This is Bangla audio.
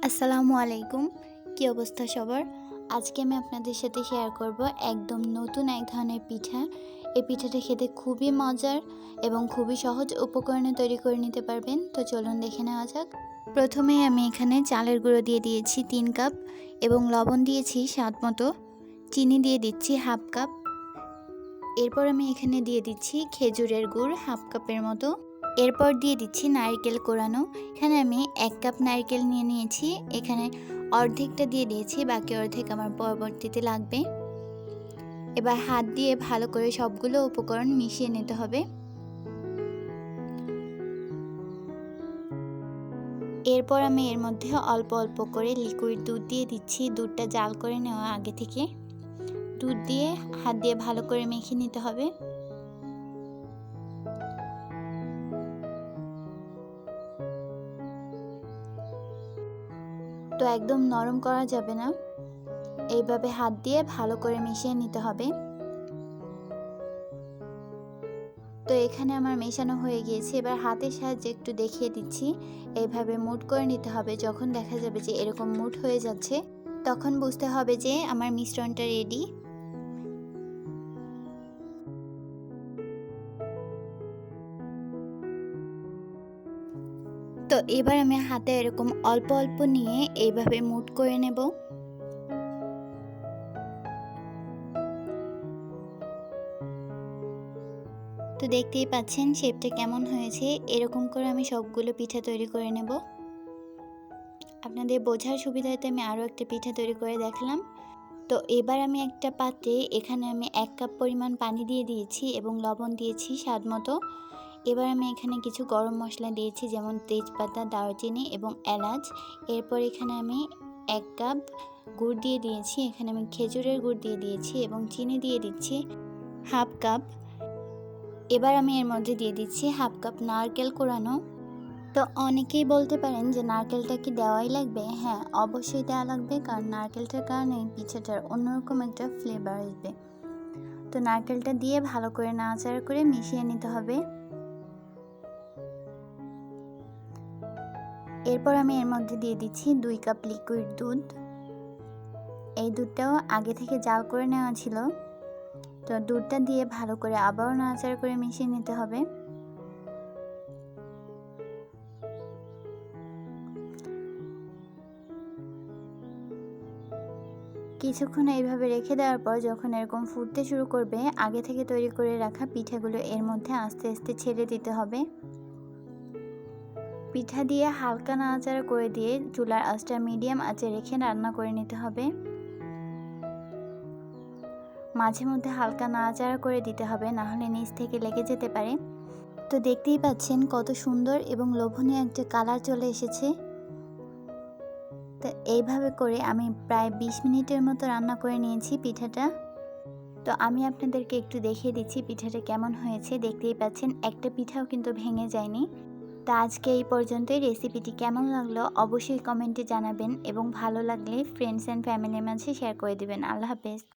আসসালামু আলাইকুম। কী অবস্থা সবার? আজকে আমি আপনাদের সাথে শেয়ার করব একদম নতুন এক ধরনের পিঠা। এই পিঠাটা খেতে খুবই মজার এবং খুবই সহজ উপকরণে তৈরি করে নিতে পারবেন। তো চলুন দেখে নেওয়া যাক। প্রথমেই আমি এখানে চালের গুঁড়ো দিয়ে দিয়েছি 3 কাপ এবং লবণ দিয়েছি স্বাদ মতো। চিনি দিয়ে দিচ্ছি হাফ কাপ। এরপর আমি এখানে দিয়ে দিচ্ছি খেজুরের গুড় হাফ কাপের মতো। এরপর দিয়ে দিচ্ছি নারকেল কোরানো। এখানে আমি 1 কাপ নারকেল নিয়ে নিয়েছি। এখানে অর্ধেকটা দিয়ে দিয়েছি, বাকি অর্ধেক আমার পরবর্তীতে লাগবে। এবার হাত দিয়ে ভালো করে সবগুলো উপকরণ মিশিয়ে নিতে হবে। এরপর আমি এর মধ্যে অল্প অল্প করে লিকুইড দুধ দিয়ে দিচ্ছি। দুধটা জাল করে নেওয়া আগে থেকে। দুধ দিয়ে হাত দিয়ে ভালো করে মেখে নিতে হবে। তো একদম নরম করা যাবে না, এইভাবে হাত দিয়ে ভালো করে মিশিয়ে নিতে হবে। তো এখানে আমার মেশানো হয়ে গিয়েছে। এবার হাতের সাহায্যে একটু দেখিয়ে দিচ্ছি। এইভাবে মুঠ করে নিতে হবে। যখন দেখা যাবে যে এরকম মুঠ হয়ে যাচ্ছে, তখন বুঝতে হবে যে আমার মিশ্রণটা রেডি। তো এবার আমি হাতে এরকম অল্প অল্প নিয়ে এইভাবে মুঠ করে নেব। তো দেখতেই পাচ্ছেন শেপটা কেমন হয়েছে। এরকম করে আমি সবগুলো পিঠা তৈরি করে নেব। আপনাদের বোঝার সুবিধার্থে আমি আরও একটা পিঠা তৈরি করে দেখালাম। তো এবার আমি একটা পাত্রে এখানে আমি 1 কাপ পরিমাণ পানি দিয়ে দিয়েছি এবং লবণ দিয়েছি স্বাদ মতো। এবার আমি এখানে কিছু গরম মশলা দিয়েছি, যেমন তেজপাতা, দারুচিনি এবং এলাচ। এরপর এখানে আমি 1 কাপ গুড় দিয়ে দিয়েছি। এখানে আমি খেজুরের গুড় দিয়ে দিয়েছি এবং চিনি দিয়ে দিচ্ছি হাফ কাপ। এবার আমি এর মধ্যে দিয়ে দিচ্ছি হাফ কাপ নারকেল কোরানো। তো অনেকেই বলতে পারেন যে নারকেলটা কি দেওয়াই লাগবে? হ্যাঁ, অবশ্যই দেওয়া লাগবে, কারণ নারকেলটার কারণে পিঠাটার অন্যরকম একটা ফ্লেভার আসবে। তো নারকেলটা দিয়ে ভালো করে নাড়াচাড়া করে মিশিয়ে নিতে হবে। এরপর আমি এর মধ্যে দিয়ে দিচ্ছি 2 কাপ লিকুইড দুধ। এই দুধটাও আগে থেকে জাল করে নেওয়া ছিল। তো দুধটা দিয়ে ভালো করে আবারও নাড়াচাড়া করে মিশিয়ে নিতে হবে। কিছুক্ষণ এইভাবে রেখে দেওয়ার পর যখন এরকম ফুটতে শুরু করবে, আগে থেকে তৈরি করে রাখা পিঠাগুলো এর মধ্যে আস্তে আস্তে ছেড়ে দিতে হবে। পিঠা দিয়ে হালকা নাড়াচাড়া করে দিয়ে চুলার আঁচটা মিডিয়াম আঁচে রেখে রান্না করে নিতে হবে। মাঝে মধ্যে হালকা নাড়াচাড়া করে দিতে হবে, না হলে নিচ থেকে লেগে যেতে পারে। তো দেখতেই পাচ্ছেন কত সুন্দর এবং লোভনীয় একটা কালার চলে এসেছে। তো এইভাবে করে আমি প্রায় 20 মিনিটের মতো রান্না করে নিয়েছি পিঠাটা। তো আমি আপনাদেরকে একটু দেখিয়ে দিচ্ছি পিঠাটা কেমন হয়েছে। দেখতেই পাচ্ছেন একটা পিঠাও কিন্তু ভেঙে যায়নি। তো আজকে এই পর্যন্তই। রেসিপিটি কেমন লাগলো অবশ্যই কমেন্টে জানাবেন এবং ভালো লাগলে ফ্রেন্ডস অ্যান্ড ফ্যামিলির মাঝে শেয়ার করে দিবেন। আল্লাহ হাফেজ।